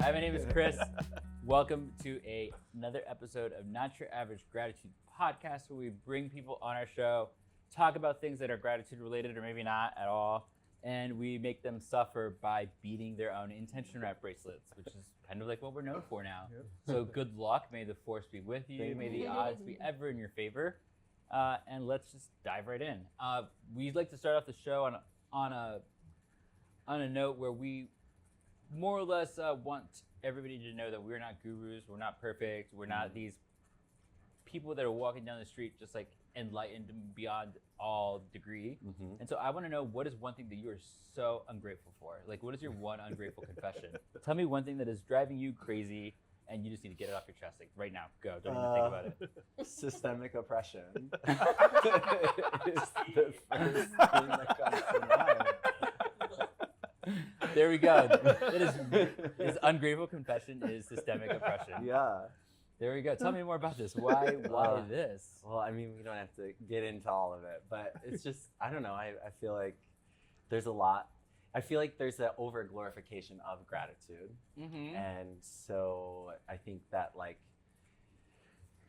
Hi, my name is Chris. Welcome to another episode of Not Your Average Gratitude Podcast, where we bring people on our show, talk about things that are gratitude related or maybe not at all, and we make them suffer by beating their own intention wrap bracelets, which is kind of like what we're known for now. Yep. So good luck. May the force be with you. May the odds be ever in your favor. And let's just dive right in. We'd like to start off the show on a note where we more or less want everybody to know that we're not gurus, we're not perfect, we're not these people that are walking down the street just like enlightened beyond all degree. Mm-hmm. And so I want to know, what is one thing that you are so ungrateful for? Like, what is your one ungrateful confession? Tell me one thing that is driving you crazy and you just need to get it off your chest. Like, right now, go. Don't even think about it. Systemic oppression. It's the first thing that comes to mind. There we go. His ungrateful confession is systemic oppression. Yeah. There we go. Tell me more about this. Why this? Well, I mean, we don't have to get into all of it, but it's just, I don't know. I feel like there's a lot. I feel like there's an over glorification of gratitude. Mm-hmm. And so I think that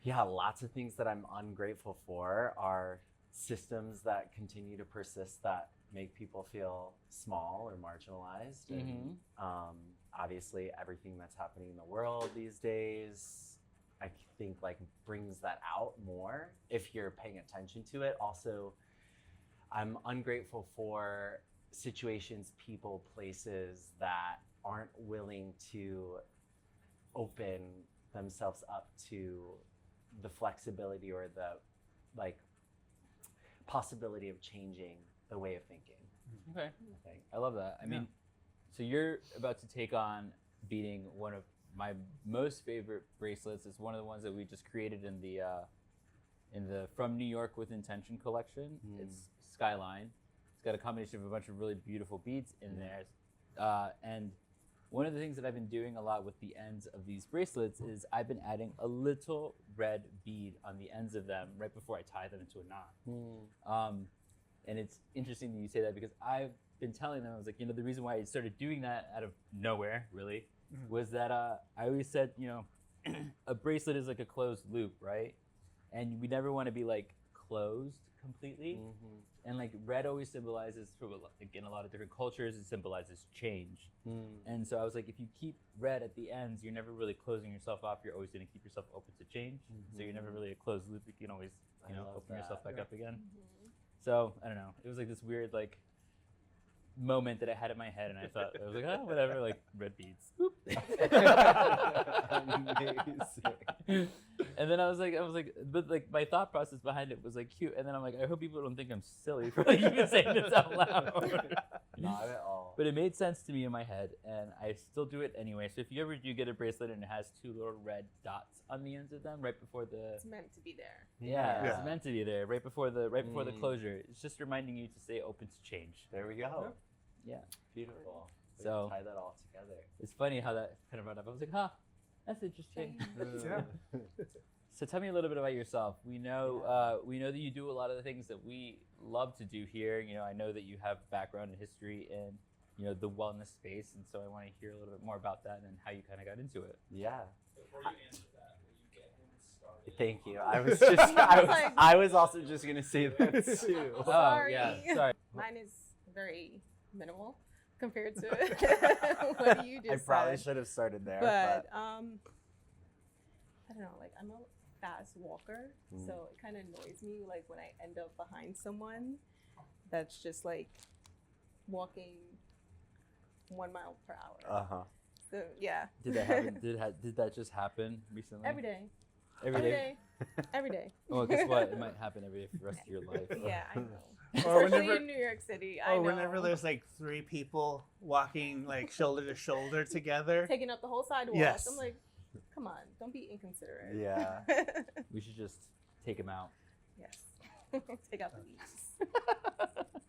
lots of things that I'm ungrateful for are systems that continue to persist that make people feel small or marginalized. Mm-hmm. And obviously everything that's happening in the world these days, I think brings that out more if you're paying attention to it. Also, I'm ungrateful for situations, people, places that aren't willing to open themselves up to the flexibility or the possibility of changing the way of thinking. Okay. I love that. I mean, so you're about to take on beating one of my most favorite bracelets. It's one of the ones that we just created in the From New York with Intention collection. It's Skyline. It's got a combination of a bunch of really beautiful beads in there. And one of the things that I've been doing a lot with the ends of these bracelets is I've been adding a little red bead on the ends of them right before I tie them into a knot. And it's interesting that you say that, because I've been telling them, I was like, the reason why I started doing that out of nowhere, really, was that I always said, a bracelet is like a closed loop, right? And we never want to be closed completely. Mm-hmm. And red always symbolizes, in a lot of different cultures, it symbolizes change. And so I was like, if you keep red at the ends, you're never really closing yourself off. You're always going to keep yourself open to change. Mm-hmm. So you're never really a closed loop. You can always, open yourself back up again. Mm-hmm. So I don't know. It was this weird moment that I had in my head, and I thought, I was like, oh, whatever, red beads. And then I was like, but my thought process behind it was cute. And then I'm like, I hope people don't think I'm silly for even saying this out loud. Not at all. But it made sense to me in my head, and I still do it anyway. So if you ever do get a bracelet and it has two little red dots on the ends of them, right before it's meant to be there. Yeah. It's meant to be there, right before the closure. It's just reminding you to stay open to change. There we go. Yeah. Beautiful. So tie that all together. It's funny how that kind of brought up. I was like, that's interesting. Yeah. So tell me a little bit about yourself. We know that you do a lot of the things that we love to do here. I know that you have background and history in, the wellness space, and so I want to hear a little bit more about that and how you kind of got into it. Yeah. Before you answer that, will you get him started? Thank you. I was also just gonna say that too. Sorry. Sorry. Mine is very minimal compared to what you just said. I probably should have started there. But I don't know, I'm a fast walker, so it kind of annoys me when I end up behind someone that's just walking 1 mile per hour. Uh-huh. So yeah. Did that happen? Did that just happen recently? Every day. Every day. Every day. Well, guess what? It might happen every day for the rest of your life. Yeah, I know. Or Especially in New York City, I know. Whenever there's 3 people walking shoulder to shoulder together, taking up the whole sidewalk. Yes. I'm like, come on, don't be inconsiderate. Yeah. We should just take him out. Yes. Take out the beats.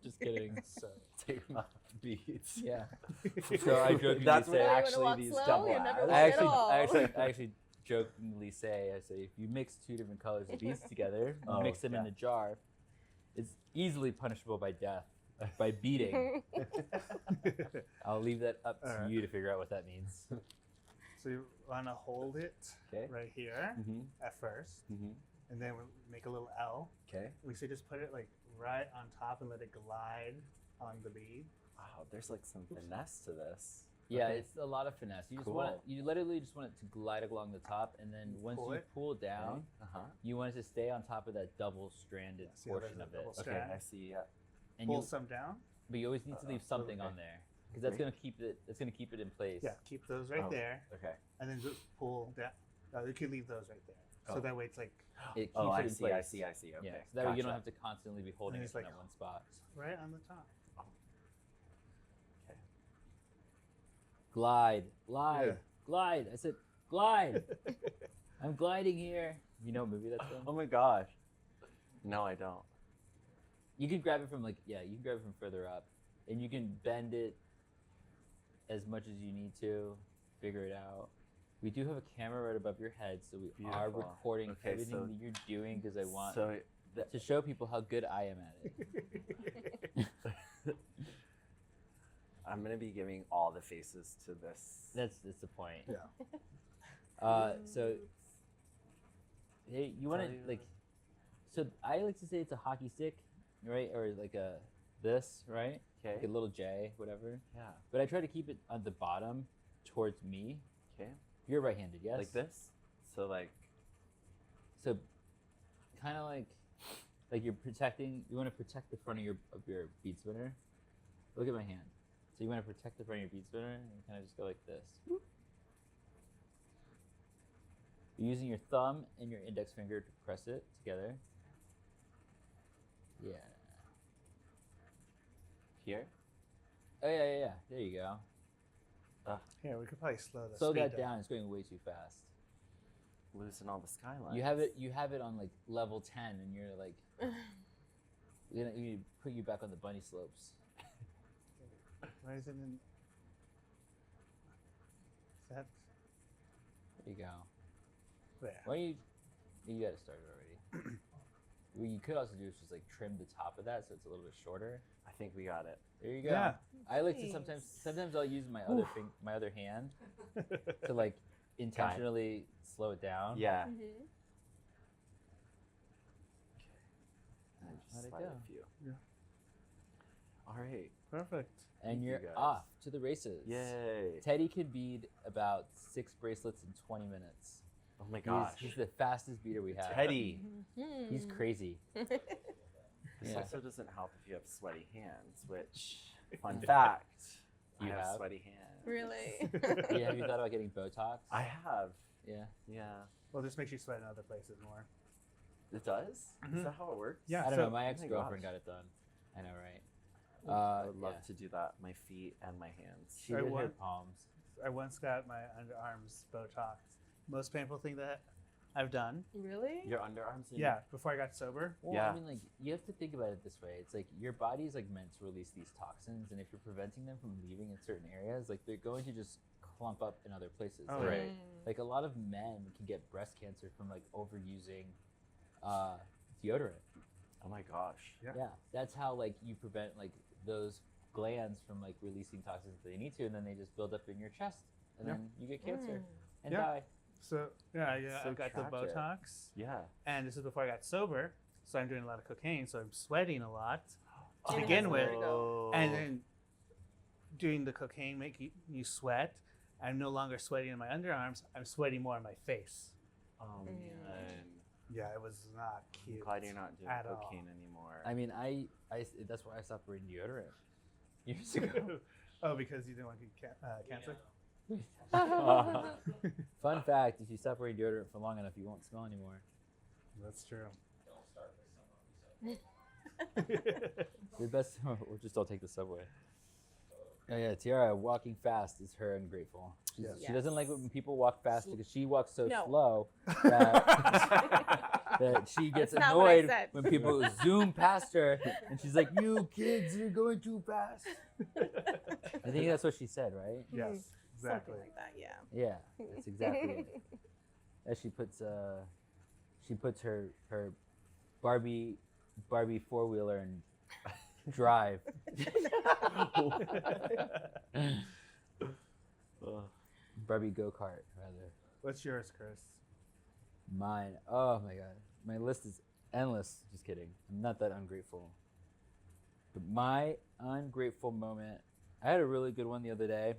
Just kidding. So take my beats. Yeah. So I jokingly That's say, what actually these double I actually jokingly say, if you mix 2 different colors of beads together, mix them in a jar, it's easily punishable by death. By beating. I'll leave that up to you to figure out what that means. So you want to hold it Okay. right here Mm-hmm. at first, Mm-hmm. and then we'll make a little L. Okay. We say just put it like right on top and let it glide on the bead. Wow, there's like some finesse to this. Yeah, Okay. it's a lot of finesse. You just Cool. want it, you literally just want it to glide along the top, and then once Pull you it. pull down, Uh-huh. you want it to stay on top of that double-stranded See how portion there's of a it. double Okay, strand? I see. Yeah. And Pull you, some down. but you always need to leave something okay. on there because that's Okay. gonna keep it. That's gonna keep it in place. Yeah, keep those right Oh. there, Okay. and then just pull down. You can leave those right there. So Oh. that way it's like It keeps Oh, it I in see. place. I see. I see. Okay. Yeah, so that way you don't Gotcha. have to constantly be holding And it it's in like- that one spot. right on the top. Glide, glide, Yeah. glide. I said glide. I'm gliding here. You know what movie that's from? Oh my gosh. No, I don't. You can grab it from you can grab it from further up, and you can bend it as much as you need to, figure it out. We do have a camera right above your head, so we are Beautiful. recording Okay, everything so- that you're doing because I want So to show people how good I am at it. I'm gonna be giving all the faces to this. That's the point. Yeah. So hey, you want Tell to you- so I like to say it's a hockey stick, right? Or like a this, right? Okay. Like a little J, whatever. Yeah. But I try to keep it on the bottom towards me. Okay. You're right-handed, yes? Like this. So like. So kind of like you're protecting. You want to protect the front of your bead spinner. Look at my hand. So you want to protect the front of your bead spinner, and you kind of just go like this. You're using your thumb and your index finger to press it together. Yeah. Here. Oh yeah. There you go. Here, we could probably slow the Slow speed that down. It's going way too fast. Loosen all the skylines. You have it on like level 10, and you're like, we're gonna put you back on the bunny slopes. Where is it in? Is that There you go. there? Why don't you got it started already. What you could also do is just like trim the top of that so it's a little bit shorter. I think we got it. There you go. Yeah. I like to Nice. sometimes I'll use my other hand to like intentionally slow it down. Yeah. Mm-hmm. And Let just it slide go. a few. Yeah. All right. Perfect. And Thank you, you're guys. off to the races. Yay. Teddy can bead about 6 bracelets in 20 minutes. Oh my gosh. He's the fastest beater we have. Teddy. He's crazy. This Yeah. also doesn't help if you have sweaty hands, which, fun fact, You I have have? sweaty hands. Really? Yeah, have you thought about getting Botox? I have. Yeah. Yeah. Well, this makes you sweat in other places more. It does? Mhm. Is that how it works? Yeah. I don't so- know. My Oh my ex-girlfriend gosh. got it done. I know, right? I would love yeah. to do that. My feet and my hands. She I did her want- palms. I once got my underarms Botox. Most painful thing that I've done. Really? Your underarms? And Yeah, before I got sober. Well, Yeah. I mean, like, you have to think about it this way. It's like your body's like meant to release these toxins, and if you're preventing them from leaving in certain areas, like they're going to just clump up in other places. Oh, Like, right. Like a lot of men can get breast cancer from like overusing deodorant. Oh my gosh. Yeah. Yeah, that's how like you prevent like those glands from like releasing toxins that they need to, and then they just build up in your chest, and Yeah. then you get cancer and Yeah. die. So yeah, So I got tragic. the Botox, Yeah. and this is before I got sober. So I'm doing a lot of cocaine, so I'm sweating a lot to Oh, begin that's with, where to go. and then doing the cocaine make you sweat. I'm no longer sweating in my underarms. I'm sweating more on my face. Oh Mm. man. Yeah, it was not I'm cute. glad you're not doing at all. cocaine anymore. I mean, that's why I stopped wearing deodorant years ago. Oh, because you didn't want to get cancer. Fun fact: if you stop wearing deodorant for long enough, you won't smell anymore. That's true. Don't start with someone who said The best, or just don't take the subway. Oh yeah, Tiara walking fast is her ungrateful. Yes. She doesn't like when people walk fast because she walks so No. slow that she gets That's not what I annoyed said. when people zoom past her, and she's like, "You kids, you're going too fast." I think that's what she said, right? Yes, exactly. Something like that, yeah. Yeah, that's exactly it. As she puts her Barbie 4-wheeler in drive. Ugh. Barbie go-kart, rather. What's yours, Chris? Mine. Oh my god. My list is endless. Just kidding. I'm not that ungrateful. But my ungrateful moment, I had a really good one the other day,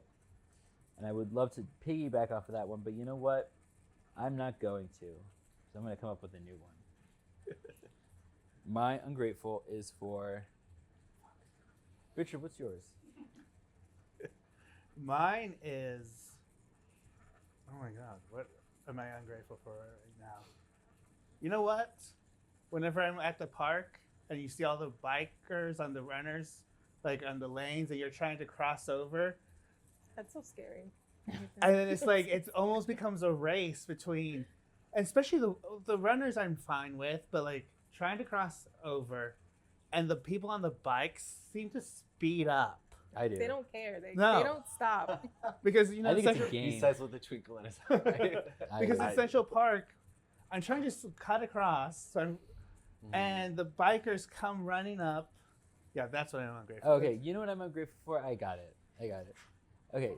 and I would love to piggyback off of that one, but you know what? I'm not going to. So I'm going to come up with a new one. My ungrateful is for... Richard, what's yours? Mine is. Oh my God, what am I ungrateful for right now? You know what? Whenever I'm at the park and you see all the bikers on the runners, like on the lanes, and you're trying to cross over, That's so scary. and then it's like it almost becomes a race between, and especially the runners I'm fine with, but like trying to cross over, and the people on the bikes seem to speed up I do. They don't care. They No. don't stop. because you know I think it's a Central, game. He says with a twinkle in his eye. because I- in Central Park, I'm trying to cut across, so and the bikers come running up. Yeah, that's what I'm ungrateful. Okay, you know what I'm ungrateful for? I got it. Okay,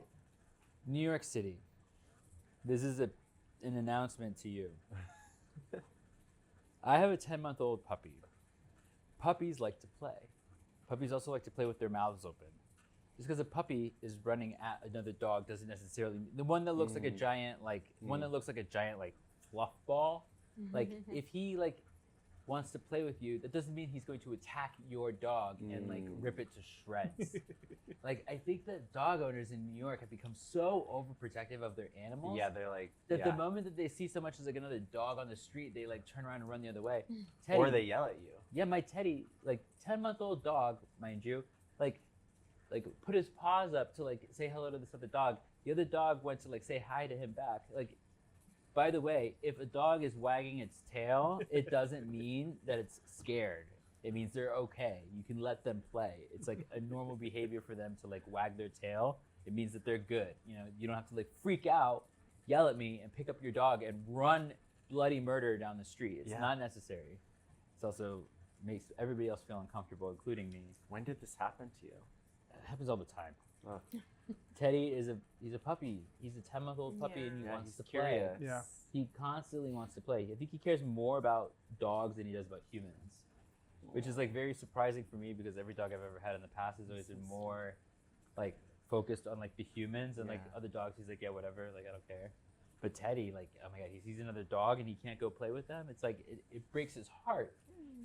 New York City. This is an announcement to you. I have a 10-month-old puppy. Puppies like to play. Puppies also like to play with their mouths open. Just because a puppy is running at another dog doesn't necessarily the one that looks like a giant one that looks like a giant fluff ball. Like if he wants to play with you, that doesn't mean he's going to attack your dog and rip it to shreds. I think that dog owners in New York have become so overprotective of their animals. Yeah, they're like That the moment that they see so much as another dog on the street, they turn around and run the other way. Teddy, or they yell at you. yeah, my Teddy, 10-month-old dog, mind you, put his paws up to say hello to this other dog. The other dog went to say hi to him back. By the way, if a dog is wagging its tail, it doesn't mean that it's scared. It means they're okay. You can let them play. It's a normal behavior for them to wag their tail. It means that they're good. You don't have to freak out, yell at me, and pick up your dog and run bloody murder down the street. It's not necessary. It's also makes everybody else feel uncomfortable, including me. When did this happen to you? It happens all the time. Oh. Teddy he's a puppy. He's a 10-month-old puppy, and he Yeah, wants he's to curious. play. Yeah. He constantly wants to play. I think he cares more about dogs than he does about humans, which is very surprising for me because every dog I've ever had in the past has always been more focused on the humans, and other dogs he's yeah, whatever, I don't care. But Teddy, oh my God, he sees another dog and he can't go play with them. It's it breaks his heart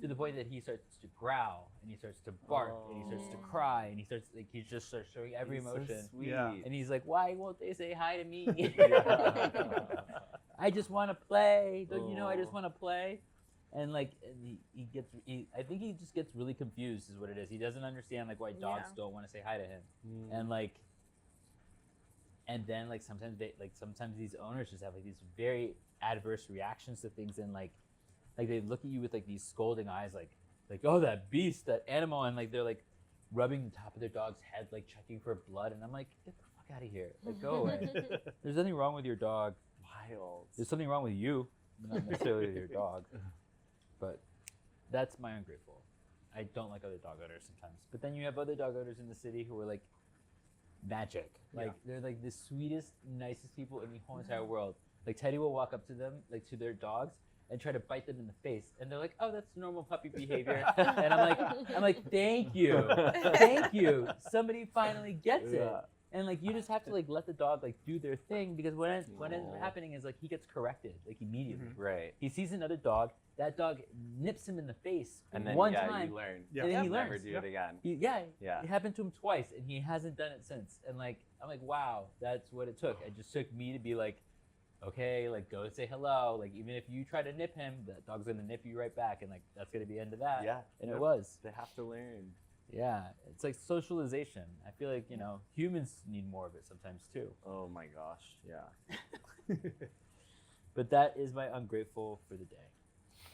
to the point that he starts to growl and he starts to bark and he starts to cry and he starts he just starts showing every He's so emotion. sweet. Yeah. And he's why won't they say hi to me? I just want to play. Don't you know I just want to play? And I think he just gets really confused is what it is. He doesn't understand why dogs don't want to say hi to him. And then sometimes these owners just have these very adverse reactions to things, and they look at you with these scolding eyes oh, that beast, that animal, and they're rubbing the top of their dog's head checking for blood, and I'm get the fuck out of here, go away. There's nothing wrong with your dog. Wild. There's something wrong with you, but not necessarily with your dog. But that's my ungrateful. I don't like other dog owners sometimes, but then you have other dog owners in the city who are magic. They're the sweetest, nicest people in the whole entire world. Teddy will walk up to them, to their dogs, and try to bite them in the face, and they're oh, that's normal puppy behavior. And I'm thank you. Somebody finally gets it. And you just have to let the dog do their thing, because what ends up happening is he gets corrected immediately. Right. He sees another dog. That dog nips him in the face And then one time. you learn. Yeah. And then he Never learns. do it again. Yeah. Yeah. It happened to him twice, and he hasn't done it since. And I'm wow, that's what it took. It just took me to be okay, go say hello. Even if you try to nip him, the dog's gonna nip you right back, and that's gonna be the end of that. Yeah. And it was. They have to learn. Yeah. It's socialization. I feel humans need more of it sometimes too. Oh my gosh. Yeah. But that is my ungrateful for the day.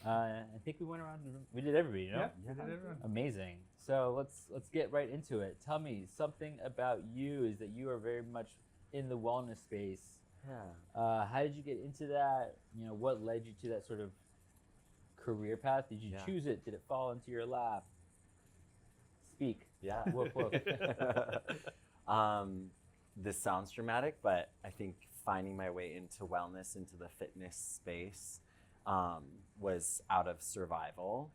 I think we went around the room. We did everybody, Yeah, we did everyone. Amazing. So let's get right into it. Tell me something about you is that you are very much in the wellness space. Yeah. How did you get into that? What led you to that sort of career path? Did you choose it? Did it fall into your lap? Speak. Yeah. Woof, woof. This sounds dramatic, but I think finding my way into wellness, into the fitness space, was out of survival.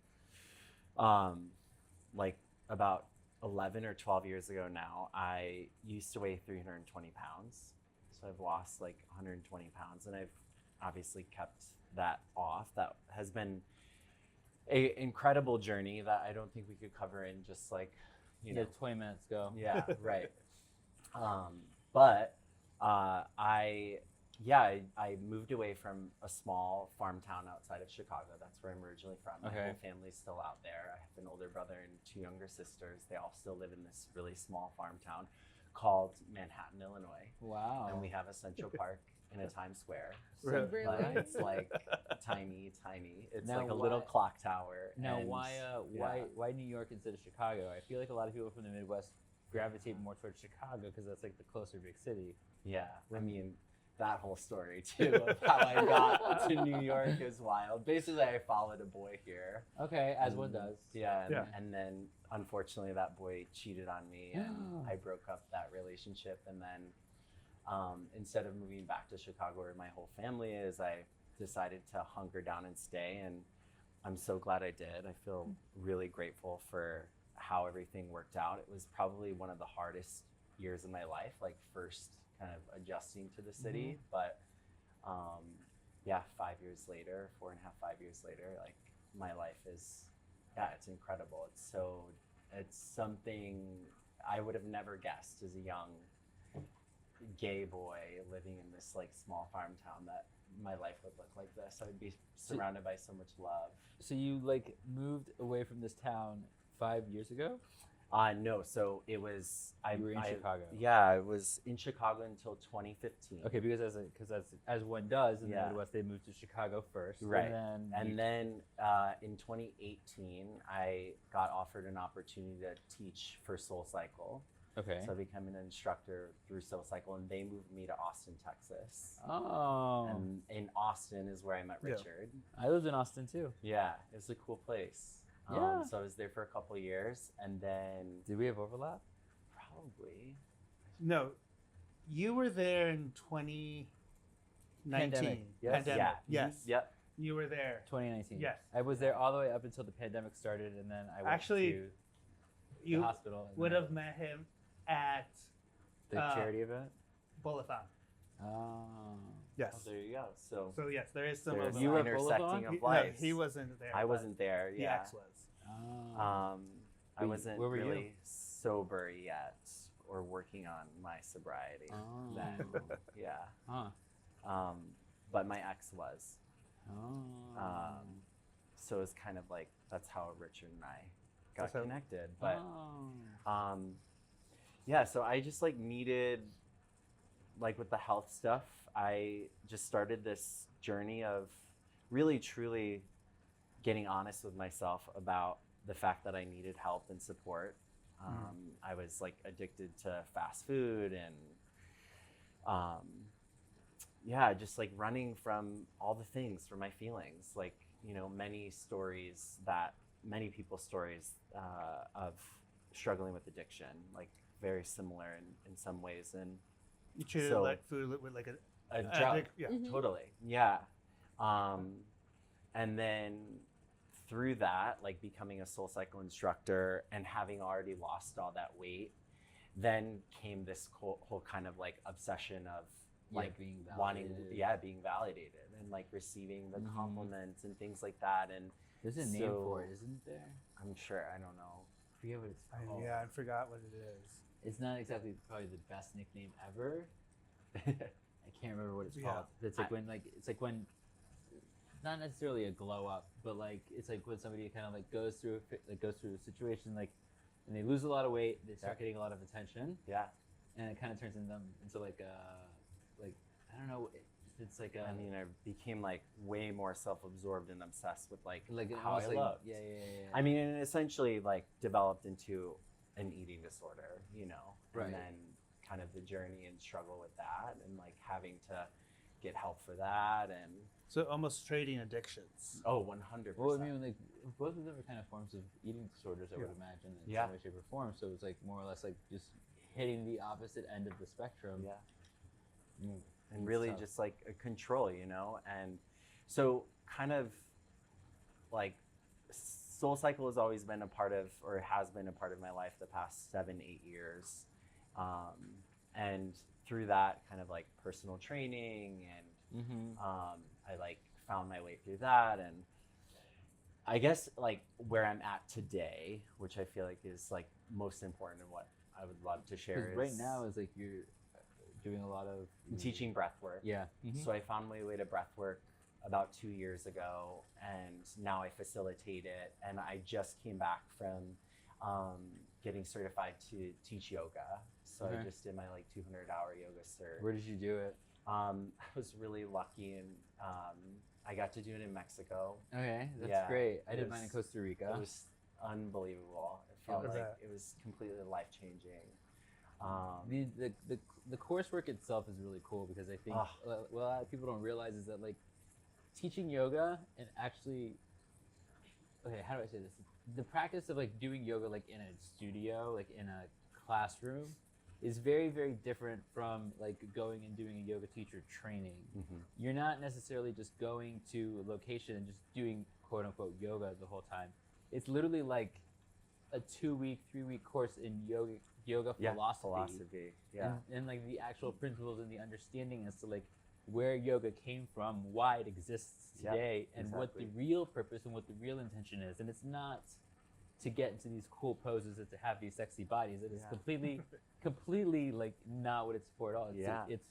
Like about 11 or 12 years ago now, I used to weigh 320 pounds. So I've lost like 120 pounds, and I've obviously kept that off. That has been an incredible journey that I don't think we could cover in just like, you know, 20 minutes go. yeah, right. But I moved away from a small farm town outside of Chicago. That's where I'm originally from. My Okay. whole family's still out there. I have an older brother and 2 younger sisters. They all still live in this really small farm town called Manhattan, Illinois. Wow. And we have a Central Park in a Times Square. Really? But it's like tiny. It's Now like a little why- clock tower. Now, and, why New York instead of Chicago? I feel like a lot of people from the Midwest gravitate more towards Chicago because that's like the closer big city. Yeah, I mean, that whole story too of how I got to New York is wild. Basically, I followed a boy here. Okay, as one does. Yeah, Yeah. and then unfortunately that boy cheated on me, and I broke up that relationship. And then instead of moving back to Chicago where my whole family is, I decided to hunker down and stay. And I'm so glad I did. I feel really grateful for how everything worked out. It was probably one of the hardest years of my life, like first kind of adjusting to the city. But yeah, 5 years later, 4.5, 5 years later, like my life is, yeah, it's incredible. It's something I would have never guessed as a young gay boy living in this like small farm town that my life would look like this. I would be surrounded by so much love. So you like moved away from this town 5 years ago? No, so it was You were in Chicago. Yeah, I was in Chicago until 2015. Okay, because as one does in the Yeah. Midwest, they moved to Chicago first, Right. And then In 2018, I got offered an opportunity to teach for SoulCycle. okay. So I became an instructor through SoulCycle, and they moved me to Austin, Texas. Oh, And in Austin is where I met Yeah. Richard. I lived in Austin too. Yeah, it was a cool place. Yeah. So I was there for a couple of years, and then Did we have overlap? probably No, you were there in 2019. Pandemic, yes. Pandemic. Yeah. Yes. Yep. You were there. 2019. Yes. I was there all the way up until the pandemic started, and then I went Actually, to the You hospital. And would then have met him at the charity event. Bullathon. Oh. Yes. Oh, there you go. So So yes, there is some there's overlap. You were at intersecting Bullathon? of No, lives. he wasn't there. I but wasn't there. The Yeah. ex was. Oh. I Wait, wasn't where were you? really sober yet, or working on my sobriety. Oh. Then, yeah. Huh. But my ex was. Oh. So it's kind of like that's how Richard and I got That's how- connected. But Oh. yeah, so I just like needed, like with the health stuff, I just started this journey of really truly getting honest with myself about the fact that I needed help and support. I was like addicted to fast food and yeah, just like running from all the things, from my feelings, like, you know, many people's stories of struggling with addiction, like very similar in some ways. And You treated So- like food with like a a drug, yeah. Mhm. totally, yeah. And then through that, like becoming a SoulCycle instructor and having already lost all that weight, then came this whole kind of like obsession of Yeah, like being wanting, validated. being validated and like receiving the Mhm. compliments and things like that. And There's a name So- for it, isn't there? I'm sure, I don't know. I forget what it's called. Yeah, I forgot what it is. It's not exactly probably the best nickname ever. I can't remember what it's Yeah. called. It's like when not necessarily a glow up, but like it's like when somebody kind of like goes through a situation like, and they lose a lot of weight, they start Yeah. getting a lot of attention, Yeah, and it kind of turns them into like I don't know, it's like a I mean, I became like way more self-absorbed and obsessed with like like how I almost like, looked. yeah. I mean, it essentially like developed into an eating disorder, you know, Right. and then kind of the journey and struggle with that, and like having to get help for that, and So almost trading addictions. 100%. Well, I mean, like both of them are kind of forms of eating disorders, I would Yeah. imagine, in Yeah. some way, shape, or form. So it's like more or less like just hitting the opposite end of the spectrum. yeah, Mm. and really tough. just like a control, you know? And so kind of like Soul Cycle has always been a part of, or has been a part of my life the past 7-8 years. And through that kind of like personal training and I like found my way through that. And I guess like where I'm at today, which I feel like is like most important and what I would love to share Because is right now is like you're doing a lot of I'm teaching breath work. Yeah. So I found my way to breath work about 2 years ago, and now I facilitate it. And I just came back from getting certified to teach yoga. So I just did my like 200-hour yoga cert. Where did you do it? I was really lucky, and I got to do it in Mexico. Okay, that's Yeah, great. I it did mine in was- Costa Rica. It was unbelievable. It felt was like that? it was completely life-changing. The coursework itself is really cool because I think what a lot of people don't realize is that like teaching yoga and actually, okay, how do I say this? The practice of like doing yoga like in a studio, like in a classroom, is very, very different from like going and doing a yoga teacher training. You're not necessarily just going to a location and just doing quote unquote yoga the whole time. It's literally like a 2-week, 3-week course in yoga philosophy. Yeah. And like the actual principles and the understanding as to like where yoga came from, why it exists today, and what the real purpose and what the real intention is. And it's not to get into these cool poses and to have these sexy bodies. It is completely like not what it's for at all. It's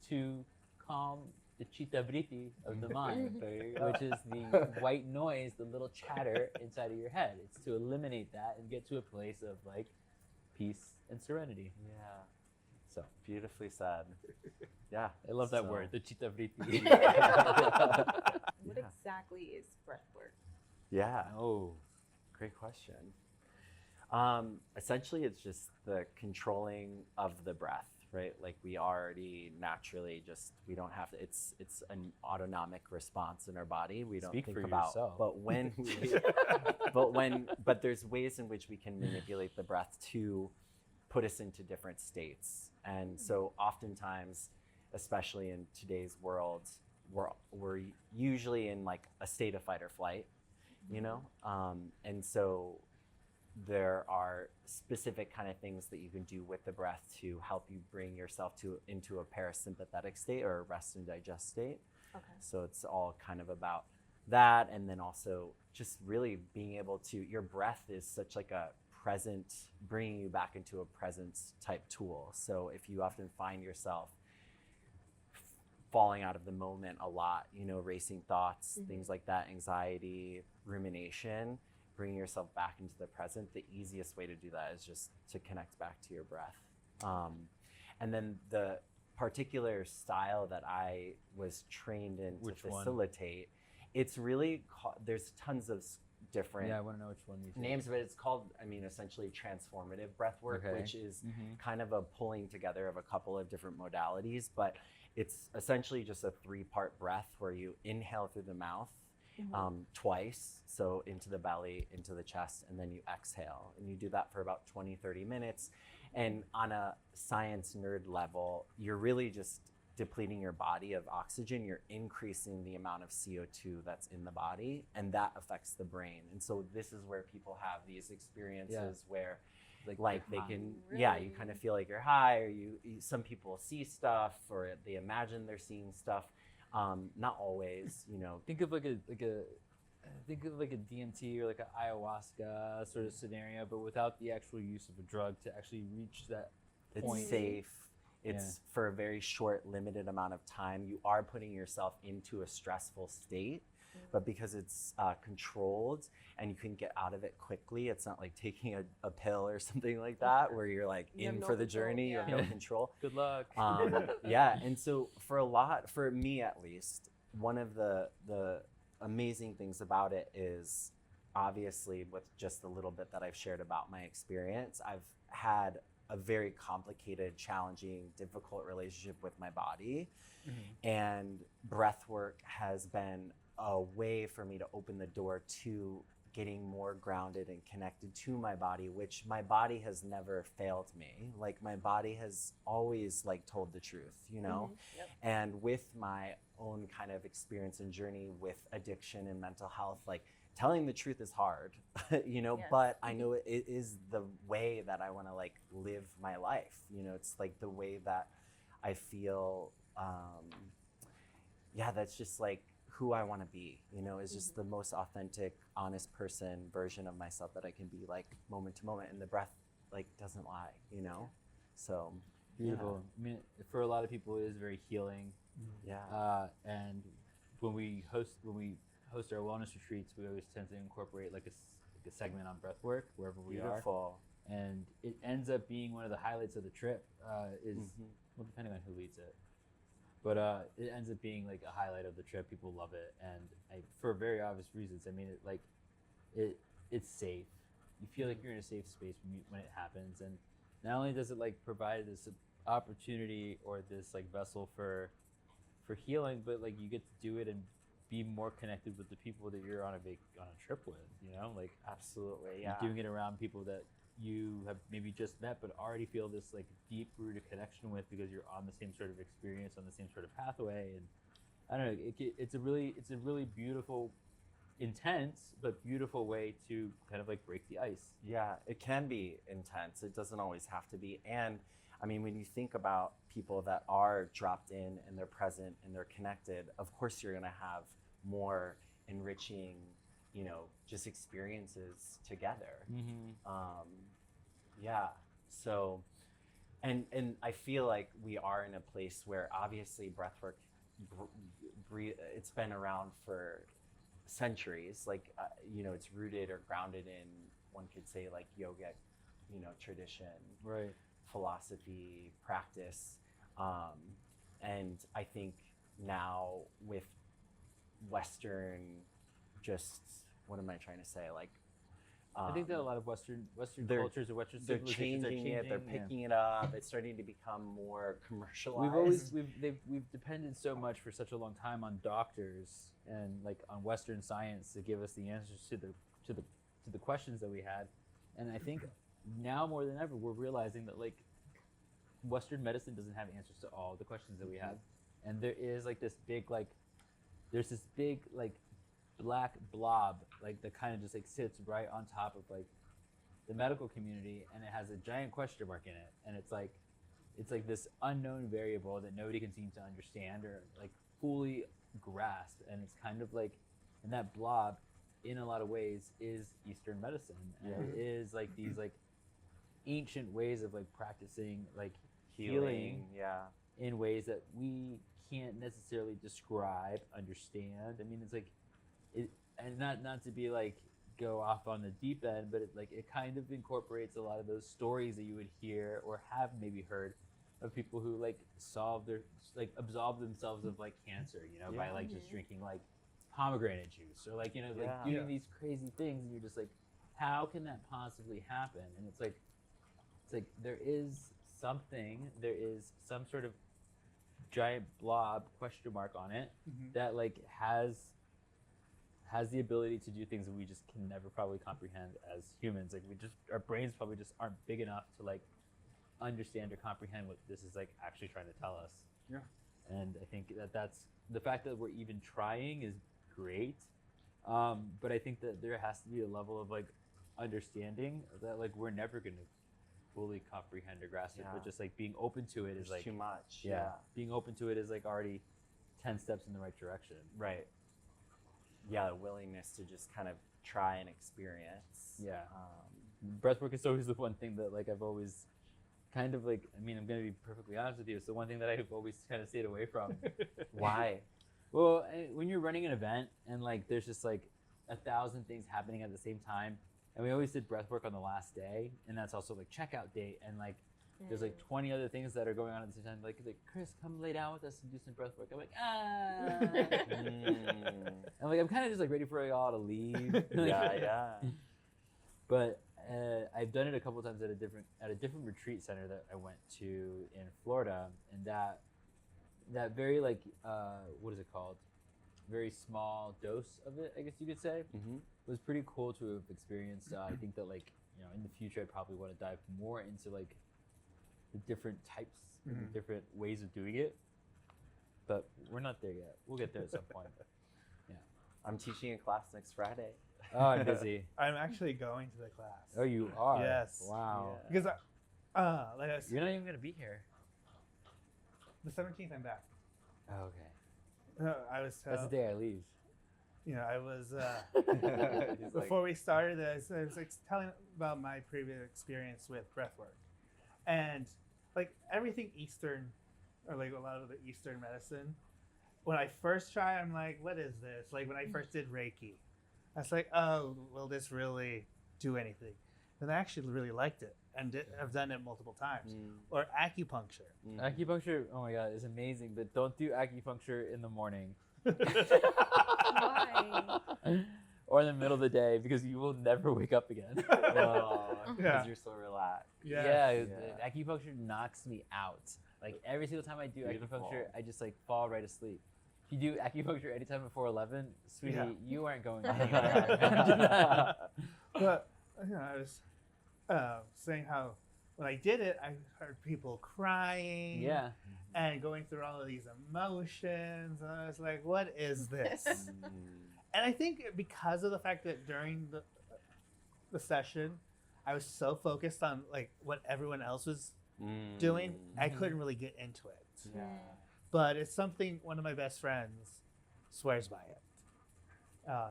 to calm the chitta vritti of the mind, which is the white noise, the little chatter inside of your head. It's to eliminate that and get to a place of like peace and serenity. Yeah. So Beautifully said. Yeah. I love that So- word, the chitta vritti. What exactly is breath work? Yeah. Oh, Great question. Essentially, it's just the controlling of the breath, right? Like we already naturally we don't have to. It's an autonomic response in our body. We don't Speak think for about. yourself. But when but there's ways in which we can manipulate the breath to put us into different states. And so oftentimes, especially in today's world, we're usually in like a state of fight or flight, you know? And so there are specific kind of things that you can do with the breath to help you bring yourself into a parasympathetic state or a rest and digest state. Okay. So it's all kind of about that. And then also just really being able to, your breath is such like a present, bringing you back into a presence type tool. So if you often find yourself falling out of the moment a lot, you know, racing thoughts, things like that, anxiety, rumination, bringing yourself back into the present, the easiest way to do that is just to connect back to your breath. And then the particular style that I was trained in Which to one? facilitate, it's really, there's tons of different yeah, I want to know which one you think. names, but it's called, I mean, essentially transformative breath work, Okay. which is kind of a pulling together of a couple of different modalities, but it's essentially just a 3-part breath where you inhale through the mouth twice, so into the belly, into the chest, and then you exhale. And you do that for about 20-30 minutes. And on a science nerd level, you're really just depleting your body of oxygen. You're increasing the amount of CO2 that's in the body, and that affects the brain. And so this is where people have these experiences where like they can, you kind of feel like you're high, or some people see stuff, or they imagine they're seeing stuff. Not always, you know. Think of like a DMT or like an ayahuasca sort of scenario, but without the actual use of a drug to actually reach that point. It's safe. It's for a very short, limited amount of time. You are putting yourself into a stressful state, but because it's controlled and you can get out of it quickly, it's not like taking a pill or something like that where you're like You have in no for the control, journey, you have no control. Good luck. And so for me at least, one of the amazing things about it is obviously with just the little bit that I've shared about my experience, I've had a very complicated, challenging, difficult relationship with my body. And breath work has been a way for me to open the door to getting more grounded and connected to my body, which my body has never failed me. Like my body has always like told the truth, you know? Yep. And with my own kind of experience and journey with addiction and mental health, like telling the truth is hard, you know, Yes. but I know it is the way that I want to like live my life. You know, it's like the way that I feel, that's just like who I want to be, you know, is just the most authentic, honest person version of myself that I can be, like moment to moment. And the breath like doesn't lie, you know? So Beautiful. I mean, for a lot of people, it is very healing. yeah. And when we host our wellness retreats, we always tend to incorporate like a segment on breath work wherever we are. Beautiful. And it ends up being one of the highlights of the trip. Well, depending on who leads it, but it ends up being like a highlight of the trip. People love it, and for very obvious reasons. I mean, it's safe. You feel like you're in a safe space when it happens, and not only does it like provide this opportunity or this like vessel for healing, but like you get to do it and be more connected with the people that you're on a trip with. You know, like Absolutely. Yeah. doing it around people that you have maybe just met but already feel this like deep rooted connection with because you're on the same sort of experience, on the same sort of pathway. And I don't know, it's a really beautiful, intense but beautiful way to kind of like break the ice. Yeah, it can be intense. It doesn't always have to be. And I mean, when you think about people that are dropped in and they're present and they're connected, of course you're going to have more enriching, you know, just experiences together. Yeah. So, and I feel like we are in a place where obviously breathwork, it's been around for centuries. Like, you know, it's rooted or grounded in, one could say like yogic, you know, tradition, Right. philosophy, practice. And I think now with Western, just, what am I trying to say? Like, I think that a lot of Western they're- cultures or Western they're civilizations are changing it, they're yeah. picking it up, it's starting to become more commercialized. We've depended so much for such a long time on doctors and like on Western science to give us the answers to the questions that we had. And I think now more than ever we're realizing that like Western medicine doesn't have answers to all the questions that we have. And there is like this big like there's this big like black blob like that kind of just like sits right on top of like the medical community, and it has a giant question mark in it, and it's like this unknown variable that nobody can seem to understand or like fully grasp. And it's kind of like, and that blob in a lot of ways is Eastern medicine, and it is like these like ancient ways of like practicing like healing Yeah. in ways that we can't necessarily describe, understand. I mean, it's like it, and not to be like go off on the deep end, but it kind of incorporates a lot of those stories that you would hear or have maybe heard of people who like absolve themselves of like cancer, you know, by like just drinking like pomegranate juice or like, you know, like doing these crazy things, and you're just like, how can that possibly happen? And it's like there is some sort of giant blob question mark on it that like has the ability to do things that we just can never probably comprehend as humans. Like our brains probably just aren't big enough to like understand or comprehend what this is like actually trying to tell us. Yeah. And I think that's the fact that we're even trying is great. But I think that there has to be a level of like understanding that like we're never gonna fully comprehend or grasp it, but just like being open to it is like too much. being open to it is like already 10 steps in the right direction. Right. Yeah, the willingness to just kind of try and experience. Yeah. Breathwork is always the one thing that like I've always kind of like, I mean, I'm going to be perfectly honest with you, it's the one thing that I've always kind of stayed away from. Why? Well, when you're running an event and like there's just like 1,000 things happening at the same time, and we always did breathwork on the last day, and that's also like checkout date, and like there's like 20 other things that are going on at the same time. Like Chris, come lay down with us and do some breath work. I'm like, and like I'm kind of just like ready for y'all to leave. Yeah. But I've done it a couple times at a different retreat center that I went to in Florida, and that very like what is it called? very small dose of it, I guess you could say. Mm-hmm. It was pretty cool to have experienced. I think that like in the future, I'd probably want to dive more into like the different types and the different ways of doing it. But we're not there yet. We'll get there at some point. I'm teaching a class next Friday. Oh, I'm busy. I'm actually going to the class. Oh, you are? Yes. Wow. Yeah. Because like I said, You're not even gonna be here. the 17th I'm back. Oh, okay. I was That's the day I leave. I was He's before we started this, I was like telling about my previous experience with breathwork, and like everything Eastern, or like a lot of the Eastern medicine. When I first tried, I'm like, what is this? Like when I first did Reiki, I was like, oh, will this really do anything? And I actually really liked it, and I've done it multiple times. Or acupuncture. Acupuncture, oh my god, is amazing, but don't do acupuncture in the morning. Why? Or in the middle of the day, because you will never wake up again. Because Yeah. you're so relaxed. Yeah, Yeah. acupuncture knocks me out. Like every single time I do Beautiful. acupuncture, I just like fall right asleep. If you do acupuncture anytime before 11, sweetie, Yeah. you aren't going anywhere. But I was saying how when I did it, I heard people crying. Yeah. And going through all of these emotions. And I was like, what is this? And I think because of the fact that during the session, I was so focused on like what everyone else was doing, I couldn't really get into it. Yeah. But it's something one of my best friends swears by it.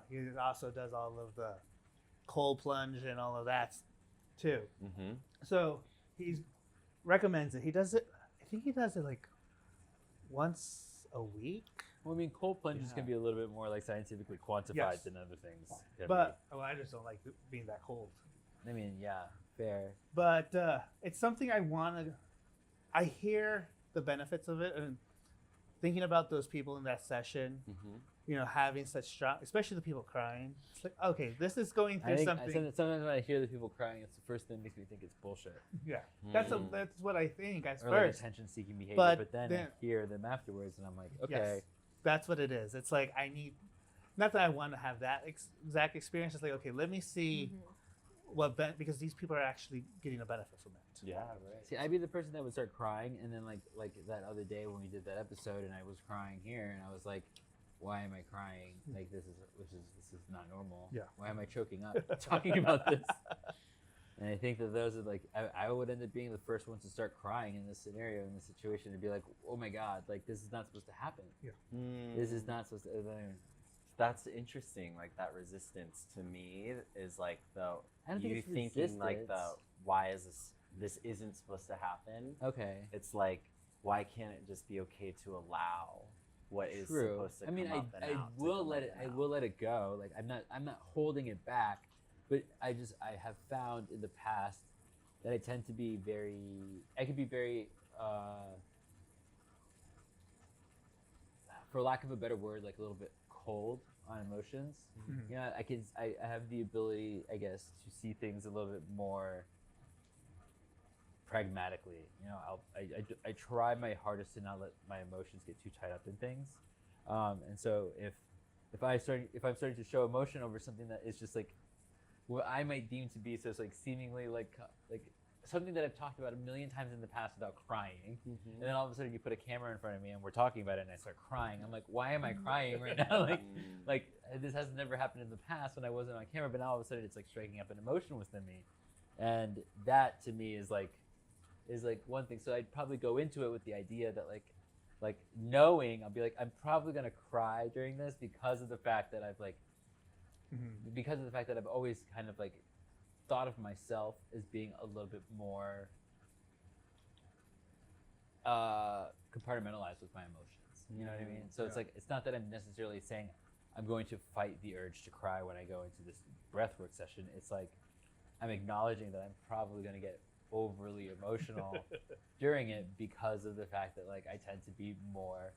He also does all of the cold plunge and all of that too. Mm-hmm. So he recommends it. He does it. I think he does it like once a week. Well, I mean, cold plunges can be a little bit more like scientifically quantified Yes. than other things. can But I just don't like being that cold. be. I mean, yeah, fair. But it's something I want to. I hear the benefits of it, and thinking about those people in that session, Mm-hmm. having such strong, especially the people crying. It's like, okay, this is going I through think something. sometimes when I hear the people crying, it's the first thing that makes me think it's bullshit. Yeah, that's what I think at Or like first. attention-seeking behavior. But But then then- I hear them afterwards, and I'm like, okay. Yes, that's what it is. It's like I need, not that I want to have that exact experience. It's like, okay, let me see because these people are actually getting a benefit from it. Yeah, right. See, I'd be the person that would start crying, and then like that other day when we did that episode, and I was crying here, and I was like, "Why am I crying? Like this is not normal. Yeah. Why am I choking up talking about this?" And I think that those are like I would end up being the first ones to start crying in this scenario, in this situation, and be like, "Oh my god, like this is not supposed to happen. This is not supposed to." That's interesting. Like that resistance to me is like I don't think you it's thinking like resistance. why is this isn't supposed to happen. Okay. It's like why can't it just be okay to allow what is True. supposed to I mean, come up and I out to will come let up it. and I out. will let it go. Like I'm not holding it back, but I have found in the past that I tend to be I could be very, for lack of a better word, like a little bit cold on emotions. Mhm. Yeah, I have the ability, I guess, to see things a little bit more pragmatically. I try my hardest to not let my emotions get too tied up in things, and so if I'm starting to show emotion over something that is just like what I might deem to be so it's like seemingly like something that I've talked about a million times in the past without crying, and then all of a sudden you put a camera in front of me and we're talking about it and I start crying. I'm like, why am I crying right now? Like this has never happened in the past when I wasn't on camera, but now all of a sudden it's like striking up an emotion within me, and that to me is like one thing. So I'd probably go into it with the idea that like knowing I'll be like, I'm probably gonna cry during this because of the fact that I've always kind of like thought of myself as being a little bit more compartmentalized with my emotions. You know what I mean? So it's like, it's not that I'm necessarily saying I'm going to fight the urge to cry when I go into this breathwork session. It's like I'm acknowledging that I'm probably going to get overly emotional during it because of the fact that like I tend to be more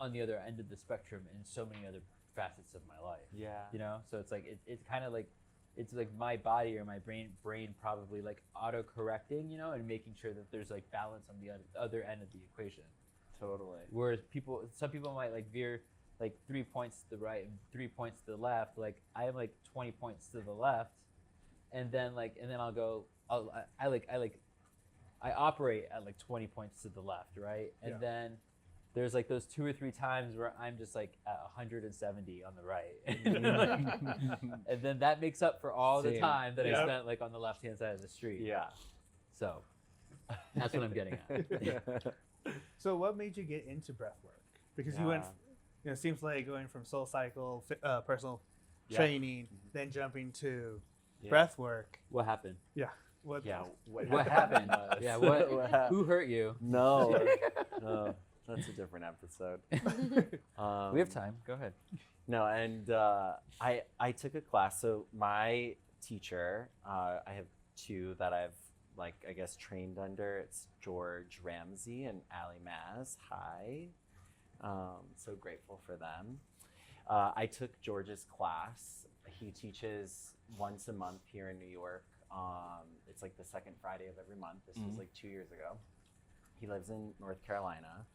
on the other end of the spectrum in so many other facets of my life. Yeah. So it's like it's kind of like it's like my body or my brain probably like auto correcting, and making sure that there's like balance on the other end of the equation. Totally. Whereas some people might like veer like 3 points to the right and 3 points to the left. Like I have like 20 points to the left, and then I'll go. I operate at like 20 points to the left, right? And then there's like those 2 or 3 times where I'm just like at 170 on the right. And then that makes up for all the time that I spent like on the left-hand side of the street. Yeah. So that's what I'm getting at. So what made you get into breath work? Because you went, it seems like going from soul cycle, personal training, then jumping to breath work. What happened? What happened? Who hurt you? No. No. That's a different episode. We have time. Go ahead. No, and I took a class. So my teacher, I have 2 that I've I guess trained under. It's George Ramsey and Ali Maz. Hi. So grateful for them. I took George's class. He teaches once a month here in New York. It's like the second Friday of every month. This was like 2 years ago. He lives in North Carolina.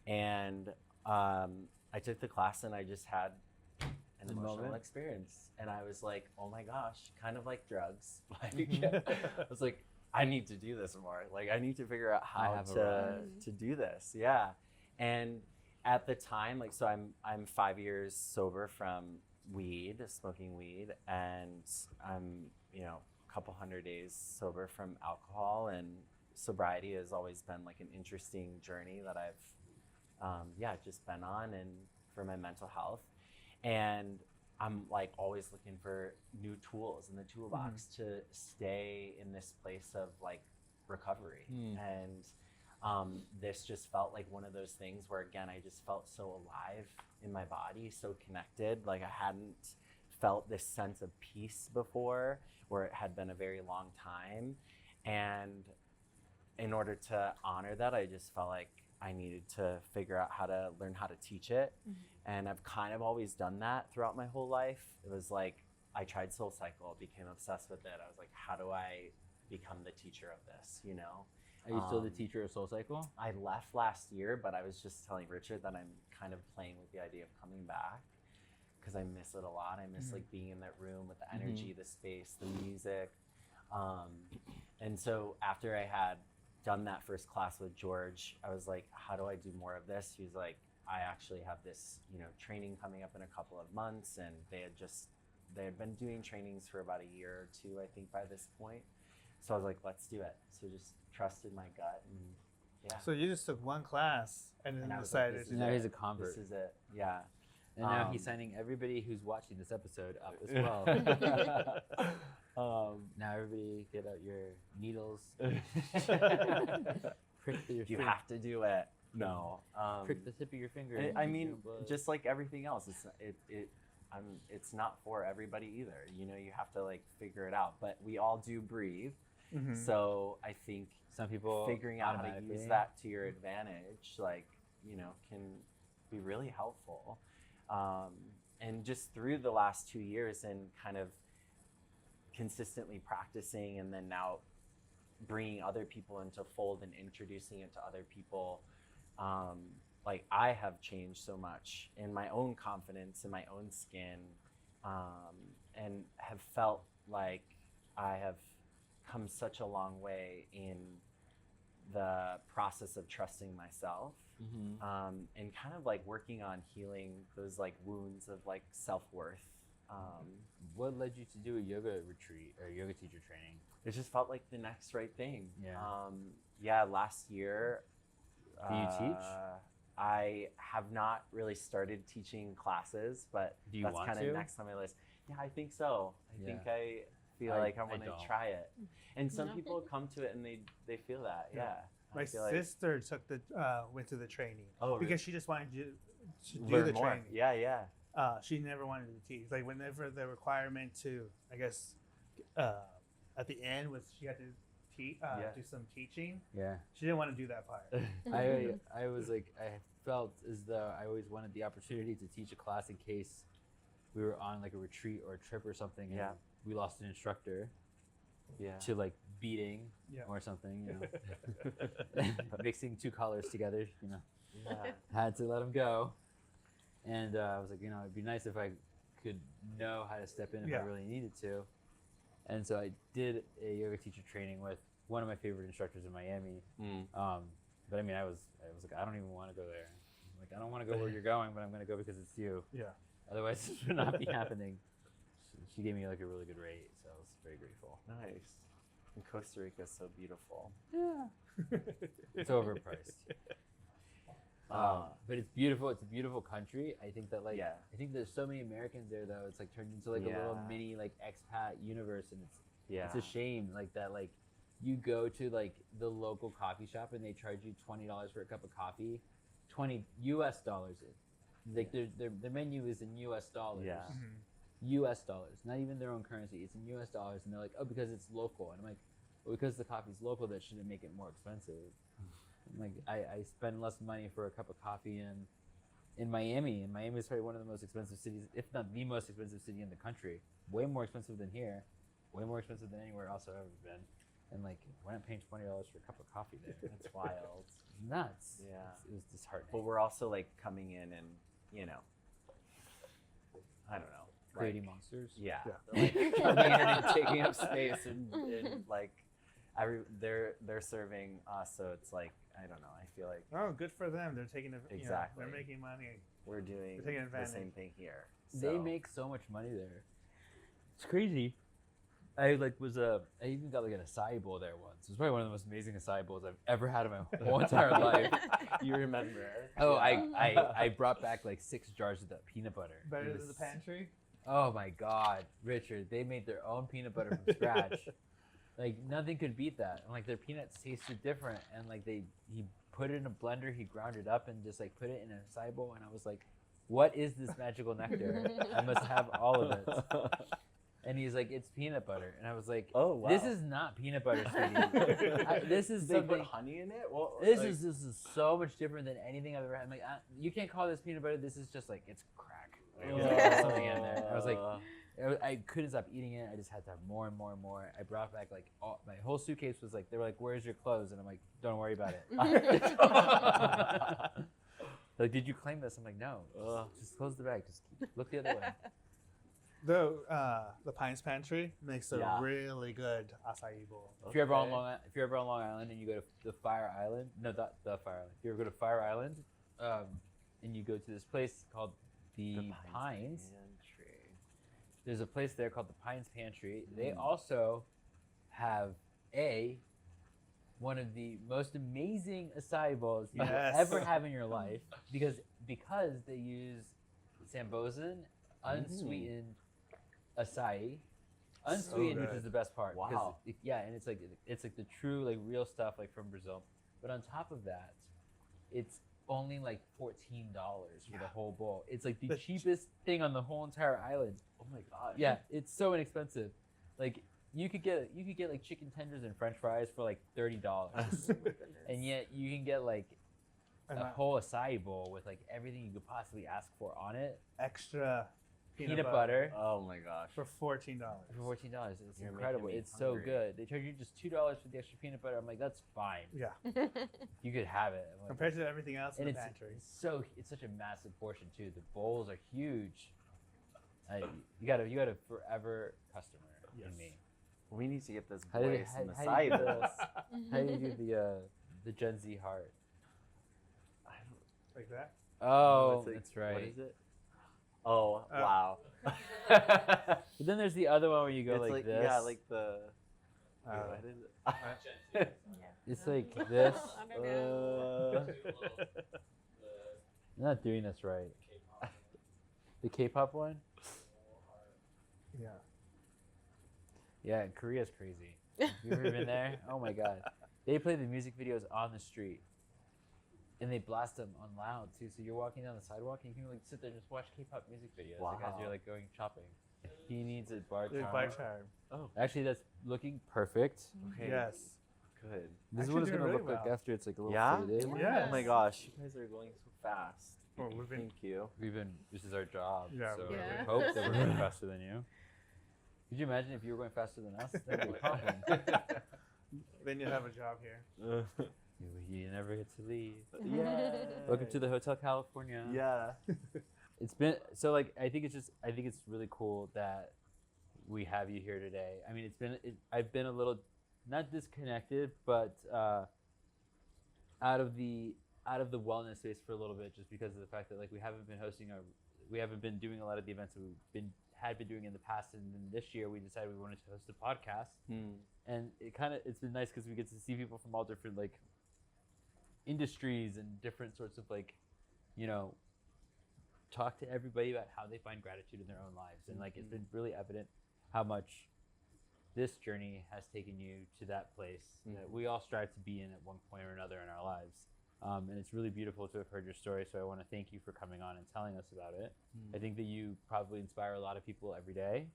And I took the class and I just had an emotional experience. And I was like, oh my gosh, kind of like drugs. I was like, I need to do this more. Like I need to figure out how to do this. Yeah. And at the time, so I'm 5 years sober from smoking weed, and I'm, a couple 100 days sober from alcohol, and sobriety has always been like an interesting journey that I've just been on, and for my mental health. And I'm like always looking for new tools in the toolbox to stay in this place of like recovery. And this just felt like one of those things where, again, I just felt so alive in my body, so connected. Like I hadn't felt this sense of peace before, where it had been a very long time. And in order to honor that, I just felt like I needed to figure out how to learn how to teach it. And I've kind of always done that throughout my whole life. It was like, I tried Soul Cycle, became obsessed with it. I was like, how do I become the teacher of this, Are you still the teacher of Soul Cycle? I left last year, but I was just telling Richard that I'm kind of playing with the idea of coming back because I miss it a lot. I miss like being in that room with the energy, the space, the music. And so after I had done that first class with George, I was like, how do I do more of this? He was like, I actually have this, training coming up in a couple of months, and they had been doing trainings for about a year or 2, I think, by this point. So I was like, let's do it. So just trusted my gut, and So you just took one class and then decided. Like, now he's a convert. This is it. Yeah. And now he's signing everybody who's watching this episode up as well. Now everybody get out your needles. Prick You have to do it. No. Prick the tip of your finger. I mean, just like everything else, it's not for everybody either. You have to like figure it out. But we all do breathe. So I think some people figuring out how to use that to your advantage, can be really helpful. And just through the last 2 years and kind of consistently practicing, and then now bringing other people into fold and introducing it to other people, I have changed so much in my own confidence, in my own skin, and have felt like I have come such a long way in the process of trusting myself, and kind of like working on healing those like wounds of like self-worth. What led you to do a yoga retreat or yoga teacher training? It just felt like the next right thing. Last year. Do you teach? I have not really started teaching classes, but do you that's want kind to? of next on my list. Yeah, I think so. I think I feel like I want to don't. try it. And some people come to it and they feel that. Yeah. My sister took went to the training because she just wanted to do the more. training. Yeah. She never wanted to teach. Like whenever the requirement to, I guess, at the end was she had to do some teaching. Yeah. She didn't want to do that part. I was like, I felt as though I always wanted the opportunity to teach a class in case we were on like a retreat or a trip or something, and we lost an instructor. Yeah. to like beating Yeah. or something, mixing two colors together, Yeah. had to let him go. And I was like, it'd be nice if I could know how to step in if I Yeah. really needed to. And so I did a yoga teacher training with one of my favorite instructors in Miami. But I mean, I was like, I don't even want to go there. Like, I don't want to go where you're going, but I'm going to go because it's you. Yeah. Otherwise, this would not be happening. She gave me like a really good rate, so I was very grateful. Nice. And Costa Rica is so beautiful. Yeah. It's overpriced. But it's beautiful. It's a beautiful country. I think that I think there's so many Americans there though. It's like turned into like a little mini like expat universe, and it's a shame like that. Like you go to like the local coffee shop and they charge you $20 for a cup of coffee, $20 US. Like their menu is in US dollars. Yeah. US dollars, not even their own currency. It's in US dollars, and they're like, oh, because it's local. And I'm like, well, because the coffee's local, that shouldn't make it more expensive. I'm like, I spend less money for a cup of coffee in Miami. And Miami is probably one of the most expensive cities, if not the most expensive city in the country. Way more expensive than here. Way more expensive than anywhere else I've ever been. And like, we're not paying $20 for a cup of coffee there. It's wild. Nuts. Yeah. It was disheartening. But we're also like coming in and, I don't know. Creating monsters. Yeah. Yeah. Like coming in and taking up space and like they're serving us, so it's like, I don't know, I feel like Oh, good for them. They're taking Exactly. they're making money. we're doing They're taking the advantage. same thing here. They So- make so much money there. It's crazy. I even got like an acai bowl there once. It was probably one of the most amazing acai bowls I've ever had in my whole entire life. You remember? Oh, Yeah. I brought back like 6 jars of that peanut butter. Better It than was- the pantry. Oh my God, Richard! They made their own peanut butter from scratch. Like nothing could beat that. And like their peanuts tasted different. And like he put it in a blender, he ground it up, and just like put it in an acai bowl. And I was like, what is this magical nectar? I must have all of it. And he's like, it's peanut butter. And I was like, Oh wow. this is not peanut butter, sweetie. This is They put something. honey in it? Well, This like- is so much different than anything I've ever had. I'm like, you can't call this peanut butter. This is just like it's crack. Like, it was like, there's something in there. I was like, I couldn't stop eating it. I just had to have more and more and more. I brought back like my whole suitcase was like, they were like, "Where's your clothes?" And I'm like, "Don't worry about it." Like, did you claim this? I'm like, no. Just close the bag. Just look the other way. The Pines Pantry makes a Yeah. really good acai bowl. If you're ever on Okay. Long Island and you go to the Fire Island, no, the Fire Island. If you ever go to Fire Island, and you go to this place called the Pines. Pantry. There's a place there called the Pines Pantry. They Mm. also have one of the most amazing acai bowls you will Yes. ever have in your life because they use Sambosan unsweetened acai. Unsweetened, which good. is the best part. because Wow. and it's like the true like real stuff like from Brazil. But on top of that, it's only like $14 for the whole bowl. It's like the The cheapest thing on the whole entire island. Oh my gosh. Yeah, it's so inexpensive. Like you could get like chicken tenders and French fries for like $30, and yet you can get like And a whole acai bowl with like everything you could possibly ask for on it. extra Peanut butter Oh my gosh. for $14. for $14. It's You're incredible. making me It's so hungry. good. They charge you just $2 for the extra peanut butter. I'm like, that's fine. Yeah, You could have it. I'm like, compared to everything else in and the it's pantry. it's such a massive portion too. The bowls are huge. You got a forever customer in Yes. me. We need to get this How do you- boy some how do you acai do bowls. How do you do the Gen Z heart? I don't Like that. Oh, it's like- that's right. What is it? Oh wow. But then there's the other one where you go It's like this. Yeah, like the. Uh, what is it? It's like this. Uh, I'm not doing this right. The K-pop one. Yeah. Yeah, Korea's crazy. You ever been there? Oh my god. They play the music videos on the street. And they blast them on loud too. So you're walking down the sidewalk and you can like sit there and just watch K-pop music videos like, as Wow. you're like going shopping. He needs a bar The charm. bar charm. oh, Actually, that's looking perfect. okay. Yes. Good. This is Actually what it's doing gonna really look like well. after it's like a little Yeah? faded. Yes. Oh my gosh, you guys are going so fast. Well, we've been- Thank you. This is our job. Yeah, So Yeah. we hope that we're going faster than you. Could you imagine if you were going faster than us? That'd be a problem. Then you'll have a job here. You never get to leave. Yeah. Welcome to the Hotel California. Yeah. It's been so like I think it's really cool that we have you here today. I mean, I've been a little not disconnected, but out of the wellness space for a little bit, just because of the fact that like we haven't been doing a lot of the events that had been doing in the past, and then this year we decided we wanted to host a podcast, and it's been nice because we get to see people from all different like industries and different sorts of like, you know, talk to everybody about how they find gratitude in their own lives, and like it's been really evident how much this journey has taken you to that place that we all strive to be in at one point or another in our lives. And it's really beautiful to have heard your story. So I want to thank you for coming on and telling us about it. I think that you probably inspire a lot of people every day.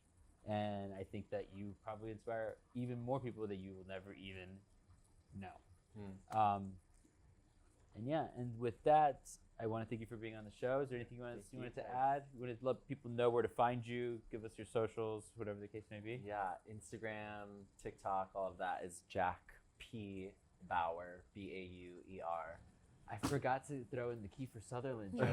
And I think that you probably inspire even more people that you will never even know. And yeah, and with that, I want to thank you for being on the show. Is there anything you wanted to add? You wanted to let people know where to find you, give us your socials, whatever the case may be? Yeah, Instagram, TikTok, all of that is Jack P. Bauer, Bauer. I forgot to throw in the Kiefer Sutherland joke.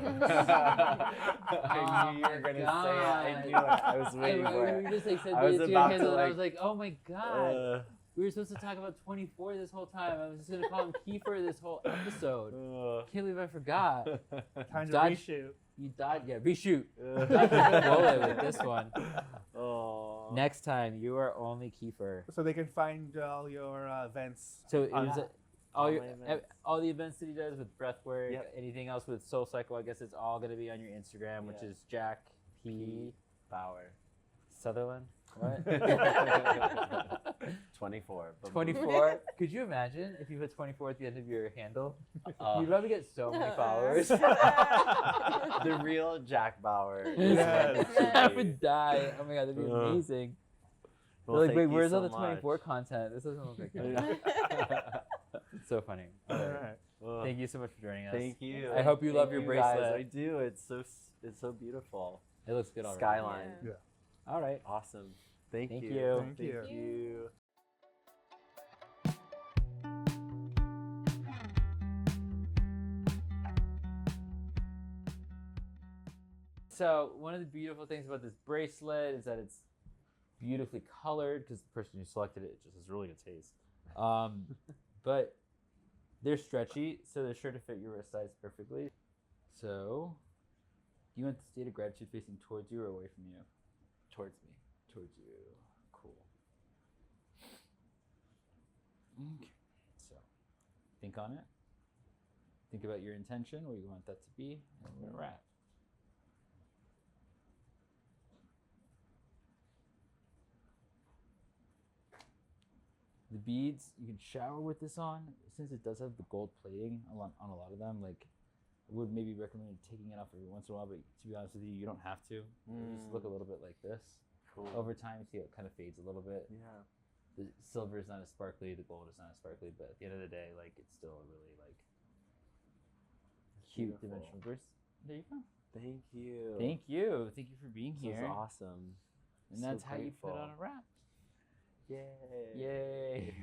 I knew you were going to say it. I knew it. I was waiting for it. We just like said I was the about handle, to, and I like, was like, oh my god. We were supposed to talk about 24 this whole time. I was just going to call him Kiefer this whole episode. Can't believe I forgot. Time to Dodge- reshoot. You died, yeah, reshoot. Dodged a bullet with this one. Oh. Next time, you are only Kiefer. So they can find all your events. So it was all All your my events. all the events that he does with breathwork, Yep. anything else with Soul Cycle. I guess it's all going to be on your Instagram, which Yeah. is Jack P. Bauer. Sutherland. What? 24. Boom, boom. 24. Could you imagine if you put 24 at the end of your handle? Oh. You'd probably get so many followers. The real Jack Bauer. Is Yes. what it should I be. would die. Oh my god, that'd be amazing. Well, They're like, thank wait, you where's all so the 24 much. content? This doesn't look like it. It's so funny. All right. Well, Thank you so much for joining us. Thank you. I hope you love Thank your guys. bracelet. I do. It's so beautiful. It looks good already. Skyline. Yeah. All right. Awesome. Thank Thank you. you. Thank you. Thank you. So one of the beautiful things about this bracelet is that it's beautifully colored because the person who selected it just has really good taste. But they're stretchy, so they're sure to fit your wrist size perfectly. So, do you want the state of gratitude facing towards you or away from you? Towards me. Towards you. Cool. Okay. So, think on it. Think about your intention, where you want that to be, and we're gonna wrap. The beads, you can shower with this on. Since it does have the gold plating on a lot of them, like, I would maybe recommend taking it off every once in a while, but to be honest with you, you don't have to. It'll just look a little bit like this. Cool. Over time, see how it kind of fades a little bit. Yeah. The silver is not as sparkly, the gold is not as sparkly, but at the end of the day, like, it's still a really, like, cute Beautiful. dimensional burst. There you go. Thank you. Thank you. Thank you for being This here. was awesome. And that's So how you put grateful. on a wrap. Yay. Yay.